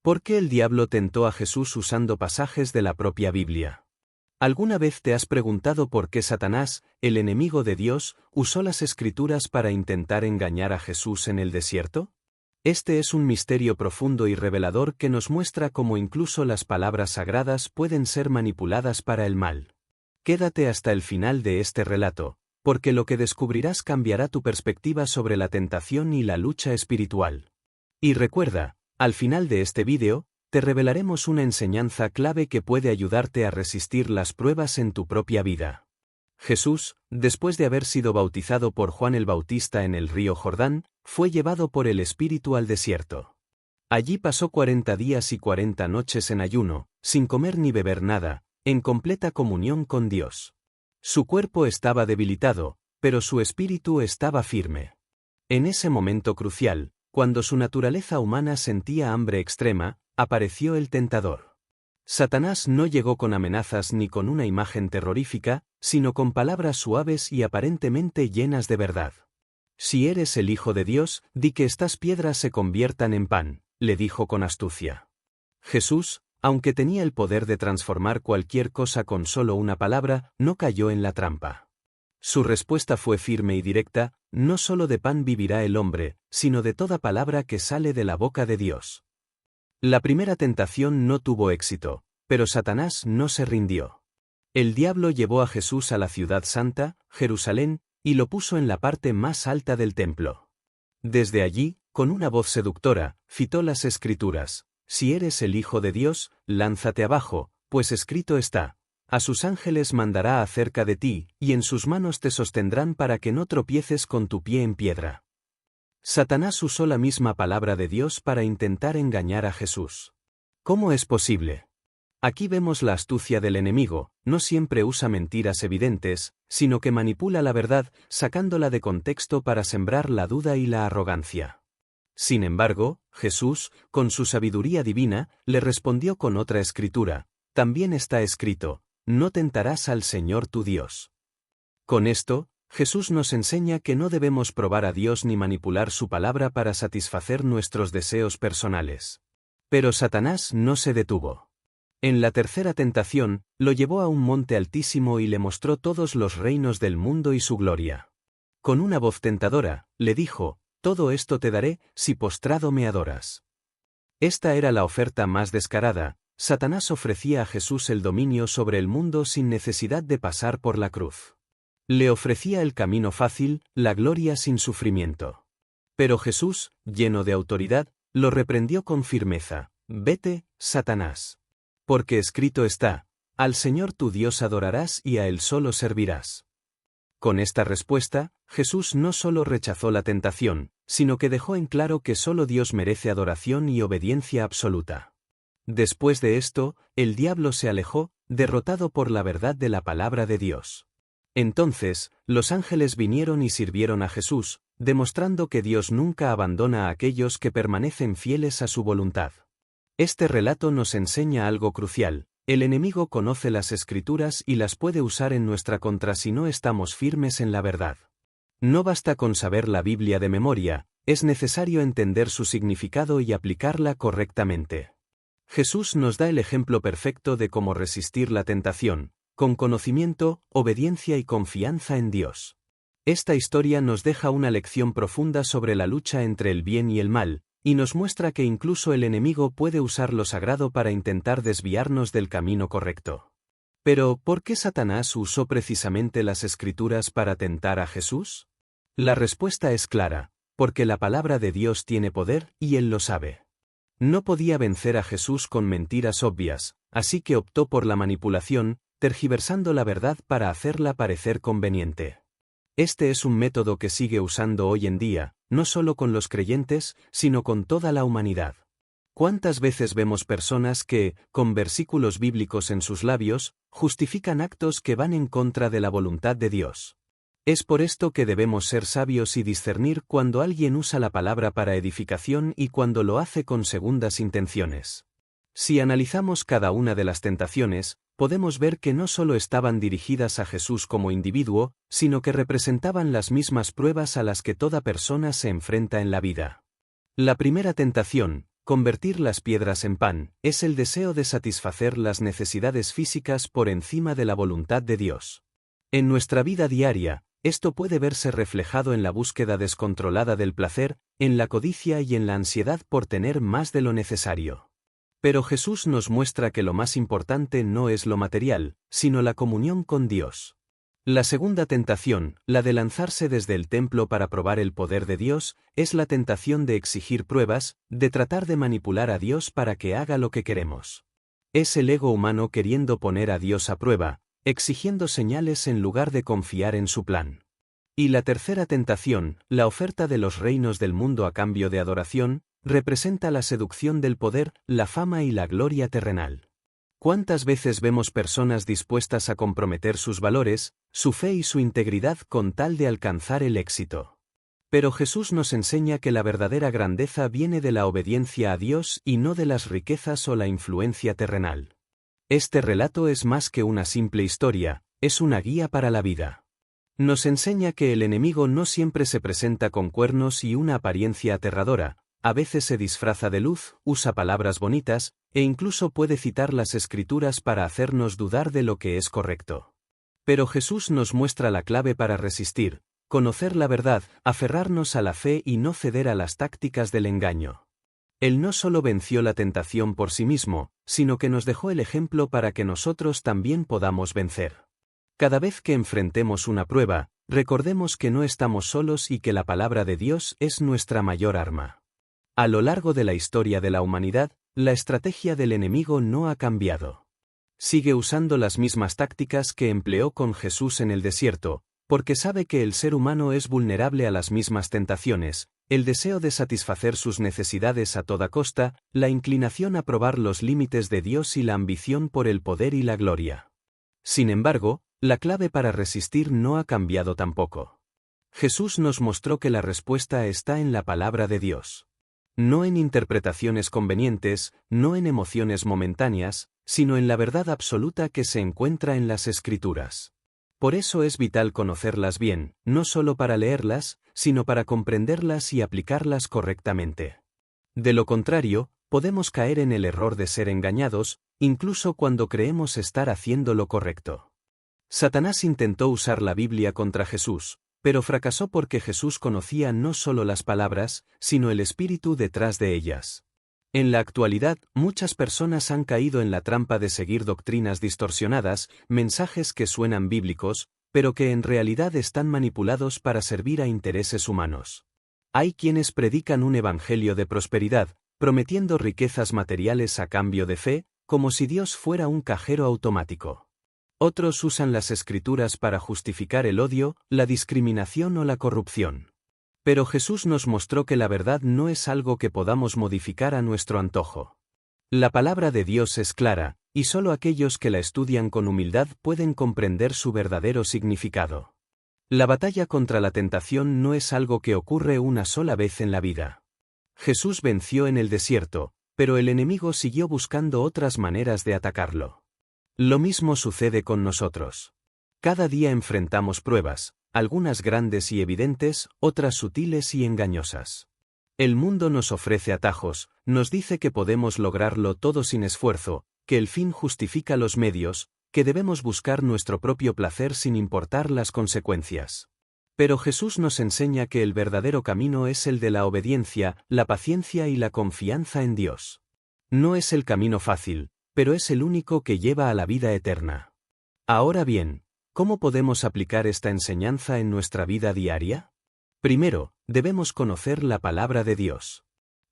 ¿Por qué el diablo tentó a Jesús usando pasajes de la propia Biblia? ¿Alguna vez te has preguntado por qué Satanás, el enemigo de Dios, usó las Escrituras para intentar engañar a Jesús en el desierto? Este es un misterio profundo y revelador que nos muestra cómo incluso las palabras sagradas pueden ser manipuladas para el mal. Quédate hasta el final de este relato, porque lo que descubrirás cambiará tu perspectiva sobre la tentación y la lucha espiritual. Y recuerda, al final de este vídeo, te revelaremos una enseñanza clave que puede ayudarte a resistir las pruebas en tu propia vida. Jesús, después de haber sido bautizado por Juan el Bautista en el río Jordán, fue llevado por el Espíritu al desierto. Allí pasó 40 días y 40 noches en ayuno, sin comer ni beber nada, en completa comunión con Dios. Su cuerpo estaba debilitado, pero su espíritu estaba firme. En ese momento crucial, cuando su naturaleza humana sentía hambre extrema, apareció el tentador. Satanás no llegó con amenazas ni con una imagen terrorífica, sino con palabras suaves y aparentemente llenas de verdad. Si eres el Hijo de Dios, di que estas piedras se conviertan en pan, le dijo con astucia. Jesús, aunque tenía el poder de transformar cualquier cosa con solo una palabra, no cayó en la trampa. Su respuesta fue firme y directa: no solo de pan vivirá el hombre, sino de toda palabra que sale de la boca de Dios. La primera tentación no tuvo éxito, pero Satanás no se rindió. El diablo llevó a Jesús a la ciudad santa, Jerusalén, y lo puso en la parte más alta del templo. Desde allí, con una voz seductora, citó las Escrituras: si eres el Hijo de Dios, lánzate abajo, pues escrito está: a sus ángeles mandará acerca de ti, y en sus manos te sostendrán para que no tropieces con tu pie en piedra. Satanás usó la misma palabra de Dios para intentar engañar a Jesús. ¿Cómo es posible? Aquí vemos la astucia del enemigo: no siempre usa mentiras evidentes, sino que manipula la verdad, sacándola de contexto para sembrar la duda y la arrogancia. Sin embargo, Jesús, con su sabiduría divina, le respondió con otra escritura: también está escrito, no tentarás al Señor tu Dios. Con esto, Jesús nos enseña que no debemos probar a Dios ni manipular su palabra para satisfacer nuestros deseos personales. Pero Satanás no se detuvo. En la tercera tentación, lo llevó a un monte altísimo y le mostró todos los reinos del mundo y su gloria. Con una voz tentadora, le dijo: todo esto te daré, si postrado me adoras. Esta era la oferta más descarada. Satanás ofrecía a Jesús el dominio sobre el mundo sin necesidad de pasar por la cruz. Le ofrecía el camino fácil, la gloria sin sufrimiento. Pero Jesús, lleno de autoridad, lo reprendió con firmeza: vete, Satanás. Porque escrito está: al Señor tu Dios adorarás y a Él solo servirás. Con esta respuesta, Jesús no solo rechazó la tentación, sino que dejó en claro que solo Dios merece adoración y obediencia absoluta. Después de esto, el diablo se alejó, derrotado por la verdad de la palabra de Dios. Entonces, los ángeles vinieron y sirvieron a Jesús, demostrando que Dios nunca abandona a aquellos que permanecen fieles a su voluntad. Este relato nos enseña algo crucial: el enemigo conoce las Escrituras y las puede usar en nuestra contra si no estamos firmes en la verdad. No basta con saber la Biblia de memoria, es necesario entender su significado y aplicarla correctamente. Jesús nos da el ejemplo perfecto de cómo resistir la tentación: con conocimiento, obediencia y confianza en Dios. Esta historia nos deja una lección profunda sobre la lucha entre el bien y el mal, y nos muestra que incluso el enemigo puede usar lo sagrado para intentar desviarnos del camino correcto. Pero, ¿por qué Satanás usó precisamente las Escrituras para tentar a Jesús? La respuesta es clara: porque la palabra de Dios tiene poder, y Él lo sabe. No podía vencer a Jesús con mentiras obvias, así que optó por la manipulación, tergiversando la verdad para hacerla parecer conveniente. Este es un método que sigue usando hoy en día, no solo con los creyentes, sino con toda la humanidad. ¿Cuántas veces vemos personas que, con versículos bíblicos en sus labios, justifican actos que van en contra de la voluntad de Dios? Es por esto que debemos ser sabios y discernir cuando alguien usa la palabra para edificación y cuando lo hace con segundas intenciones. Si analizamos cada una de las tentaciones, podemos ver que no solo estaban dirigidas a Jesús como individuo, sino que representaban las mismas pruebas a las que toda persona se enfrenta en la vida. La primera tentación, convertir las piedras en pan, es el deseo de satisfacer las necesidades físicas por encima de la voluntad de Dios. En nuestra vida diaria, esto puede verse reflejado en la búsqueda descontrolada del placer, en la codicia y en la ansiedad por tener más de lo necesario. Pero Jesús nos muestra que lo más importante no es lo material, sino la comunión con Dios. La segunda tentación, la de lanzarse desde el templo para probar el poder de Dios, es la tentación de exigir pruebas, de tratar de manipular a Dios para que haga lo que queremos. Es el ego humano queriendo poner a Dios a prueba, exigiendo señales en lugar de confiar en su plan. Y la tercera tentación, la oferta de los reinos del mundo a cambio de adoración, representa la seducción del poder, la fama y la gloria terrenal. ¿Cuántas veces vemos personas dispuestas a comprometer sus valores, su fe y su integridad con tal de alcanzar el éxito? Pero Jesús nos enseña que la verdadera grandeza viene de la obediencia a Dios y no de las riquezas o la influencia terrenal. Este relato es más que una simple historia, es una guía para la vida. Nos enseña que el enemigo no siempre se presenta con cuernos y una apariencia aterradora, a veces se disfraza de luz, usa palabras bonitas, e incluso puede citar las Escrituras para hacernos dudar de lo que es correcto. Pero Jesús nos muestra la clave para resistir, conocer la verdad, aferrarnos a la fe y no ceder a las tácticas del engaño. Él no solo venció la tentación por sí mismo, sino que nos dejó el ejemplo para que nosotros también podamos vencer. Cada vez que enfrentemos una prueba, recordemos que no estamos solos y que la palabra de Dios es nuestra mayor arma. A lo largo de la historia de la humanidad, la estrategia del enemigo no ha cambiado. Sigue usando las mismas tácticas que empleó con Jesús en el desierto, porque sabe que el ser humano es vulnerable a las mismas tentaciones, el deseo de satisfacer sus necesidades a toda costa, la inclinación a probar los límites de Dios y la ambición por el poder y la gloria. Sin embargo, la clave para resistir no ha cambiado tampoco. Jesús nos mostró que la respuesta está en la palabra de Dios. No en interpretaciones convenientes, no en emociones momentáneas, sino en la verdad absoluta que se encuentra en las Escrituras. Por eso es vital conocerlas bien, no solo para leerlas, sino para comprenderlas y aplicarlas correctamente. De lo contrario, podemos caer en el error de ser engañados, incluso cuando creemos estar haciendo lo correcto. Satanás intentó usar la Biblia contra Jesús, pero fracasó porque Jesús conocía no solo las palabras, sino el espíritu detrás de ellas. En la actualidad, muchas personas han caído en la trampa de seguir doctrinas distorsionadas, mensajes que suenan bíblicos, pero que en realidad están manipulados para servir a intereses humanos. Hay quienes predican un evangelio de prosperidad, prometiendo riquezas materiales a cambio de fe, como si Dios fuera un cajero automático. Otros usan las Escrituras para justificar el odio, la discriminación o la corrupción. Pero Jesús nos mostró que la verdad no es algo que podamos modificar a nuestro antojo. La palabra de Dios es clara, y solo aquellos que la estudian con humildad pueden comprender su verdadero significado. La batalla contra la tentación no es algo que ocurre una sola vez en la vida. Jesús venció en el desierto, pero el enemigo siguió buscando otras maneras de atacarlo. Lo mismo sucede con nosotros. Cada día enfrentamos pruebas, algunas grandes y evidentes, otras sutiles y engañosas. El mundo nos ofrece atajos, nos dice que podemos lograrlo todo sin esfuerzo, que el fin justifica los medios, que debemos buscar nuestro propio placer sin importar las consecuencias. Pero Jesús nos enseña que el verdadero camino es el de la obediencia, la paciencia y la confianza en Dios. No es el camino fácil, pero es el único que lleva a la vida eterna. Ahora bien, ¿cómo podemos aplicar esta enseñanza en nuestra vida diaria? Primero, debemos conocer la palabra de Dios.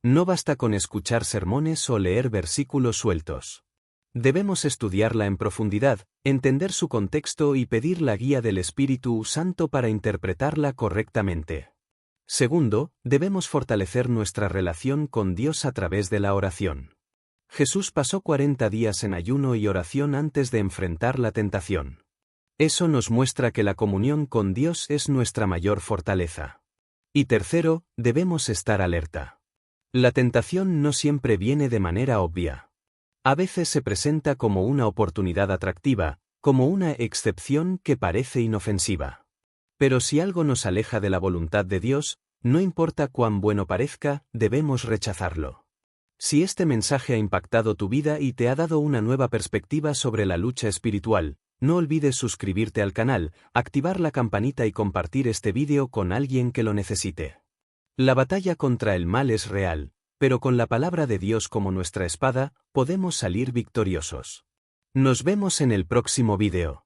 No basta con escuchar sermones o leer versículos sueltos. Debemos estudiarla en profundidad, entender su contexto y pedir la guía del Espíritu Santo para interpretarla correctamente. Segundo, debemos fortalecer nuestra relación con Dios a través de la oración. Jesús pasó 40 días en ayuno y oración antes de enfrentar la tentación. Eso nos muestra que la comunión con Dios es nuestra mayor fortaleza. Y tercero, debemos estar alerta. La tentación no siempre viene de manera obvia. A veces se presenta como una oportunidad atractiva, como una excepción que parece inofensiva. Pero si algo nos aleja de la voluntad de Dios, no importa cuán bueno parezca, debemos rechazarlo. Si este mensaje ha impactado tu vida y te ha dado una nueva perspectiva sobre la lucha espiritual, no olvides suscribirte al canal, activar la campanita y compartir este vídeo con alguien que lo necesite. La batalla contra el mal es real, pero con la palabra de Dios como nuestra espada, podemos salir victoriosos. Nos vemos en el próximo vídeo.